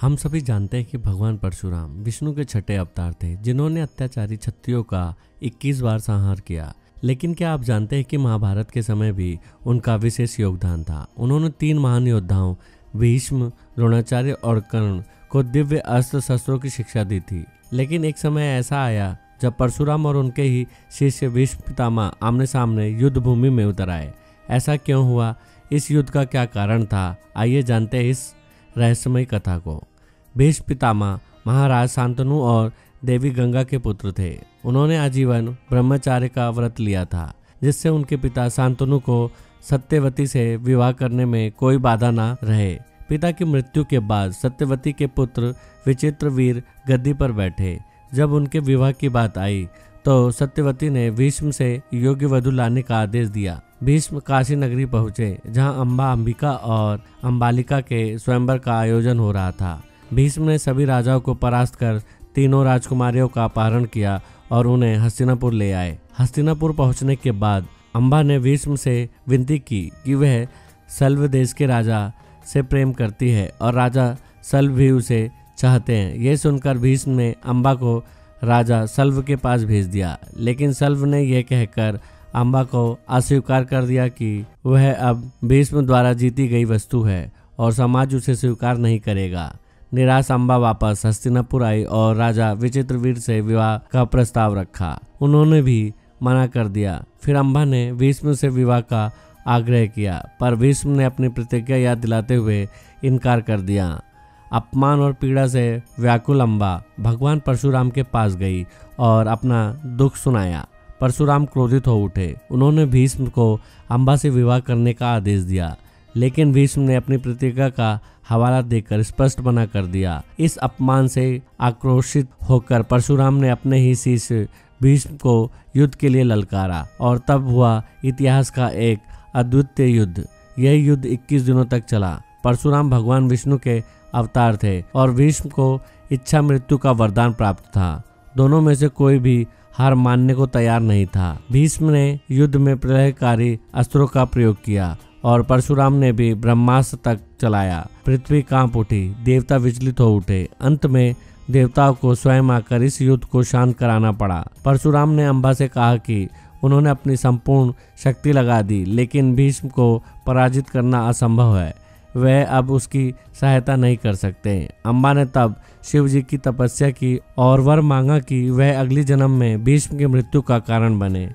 हम सभी जानते हैं कि भगवान परशुराम विष्णु के छठे अवतार थे, जिन्होंने अत्याचारी क्षत्रियों का 21 बार संहार किया। लेकिन क्या आप जानते हैं कि महाभारत के समय भी उनका विशेष योगदान था। उन्होंने 3 महान योद्धाओं भीष्म, द्रोणाचार्य और कर्ण को दिव्य अस्त्र शस्त्रों की शिक्षा दी थी। लेकिन एक समय ऐसा आया जब परशुराम और उनके ही शिष्य भीष्म पितामह आमने सामने युद्ध भूमि में उतर आए। ऐसा क्यों हुआ, इस युद्ध का क्या कारण था, आइए जानते हैं इस रहस्यमयी कथा को। भीष्म पितामह महाराज शांतनु और देवी गंगा के पुत्र थे। उन्होंने आजीवन ब्रह्मचार्य का व्रत लिया था, जिससे उनके पिता शांतनु को सत्यवती से विवाह करने में कोई बाधा न रहे। पिता की मृत्यु के बाद सत्यवती के पुत्र विचित्रवीर गद्दी पर बैठे। जब उनके विवाह की बात आई तो सत्यवती ने भीष्म से योग्य वधू लाने का आदेश दिया। भीष्म काशी नगरी पहुंचे, जहां अम्बा, अंबिका और अंबालिका के स्वयंवर का आयोजन हो रहा था। भीष्म ने सभी राजाओं को परास्त कर तीनों राजकुमारियों का अपहरण किया और उन्हें हस्तिनापुर ले आए। हस्तिनापुर पहुंचने के बाद अम्बा ने भीष्म से विनती की कि वह सल्व देश के राजा से प्रेम करती है और राजा सल्व भी उसे चाहते हैं। ये सुनकर भीष्म ने अम्बा को राजा सल्व के पास भेज दिया, लेकिन सल्व ने यह कहकर अम्बा को अस्वीकार कर दिया कि वह अब भीष्म द्वारा जीती गई वस्तु है और समाज उसे स्वीकार नहीं करेगा। निराश अम्बा वापस हस्तिनापुर आई और राजा विचित्रवीर से विवाह का प्रस्ताव रखा। उन्होंने भी मना कर दिया। फिर अम्बा ने भीष्म से विवाह का आग्रह किया, पर भीष्म ने अपनी प्रतिज्ञा याद दिलाते हुए इनकार कर दिया। अपमान और पीड़ा से व्याकुल अम्बा भगवान परशुराम के पास गई और अपना दुख सुनाया। परशुराम क्रोधित हो उठे। उन्होंने भीष्म को अम्बा से विवाह करने का आदेश दिया, लेकिन भीष्म ने अपनी प्रतिज्ञा का हवाला देकर स्पष्ट मना कर दिया। इस अपमान से आक्रोशित होकर परशुराम ने अपने ही शिष्य भीष्म को युद्ध के लिए ललकारा और तब हुआ इतिहास का एक अद्वितीय युद्ध। यह युद्ध 21 दिनों तक चला। परशुराम भगवान विष्णु के अवतार थे और भीष्म को इच्छा मृत्यु का वरदान प्राप्त था। दोनों में से कोई भी हार मानने को तैयार नहीं था। भीष्म ने युद्ध में प्रलयकारी अस्त्रों का प्रयोग किया और परशुराम ने भी ब्रह्मास्त्र तक चलाया। पृथ्वी कांप उठी, देवता विचलित हो उठे। अंत में देवताओं को स्वयं आकर इस युद्ध को शांत कराना पड़ा। परशुराम ने अम्बा से कहा कि उन्होंने अपनी संपूर्ण शक्ति लगा दी, लेकिन भीष्म को पराजित करना असंभव है। वह अब उसकी सहायता नहीं कर सकते। अम्बा ने तब शिव जी की तपस्या की और वर मांगा कि वह अगली जन्म में भीष्म की मृत्यु का कारण बने।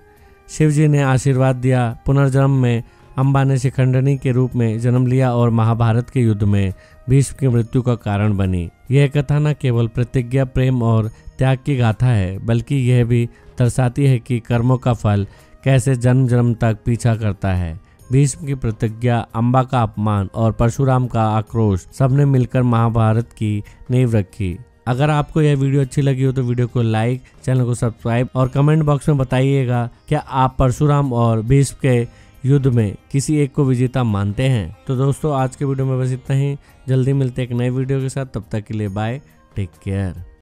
शिव जी ने आशीर्वाद दिया। पुनर्जन्म में अम्बा ने शिखंडनी के रूप में जन्म लिया और महाभारत के युद्ध में भीष्म की मृत्यु का कारण बनी। यह कथा न केवल प्रतिज्ञा, प्रेम और त्याग की गाथा है, बल्कि यह भी दर्शाती है कि कर्मों का फल कैसे जन्म जन्म तक पीछा करता है। भीष्म की प्रतिज्ञा, अम्बा का अपमान और परशुराम का आक्रोश सबने मिलकर महाभारत की नींव रखी। अगर आपको यह वीडियो अच्छी लगी हो तो वीडियो को लाइक, चैनल को सब्सक्राइब और कमेंट बॉक्स में बताइएगा क्या आप परशुराम और भीष्म के युद्ध में किसी एक को विजेता मानते हैं। तो दोस्तों, आज के वीडियो में बस इतना ही। जल्दी मिलते हैं एक नए वीडियो के साथ। तब तक के लिए बाय, टेक केयर।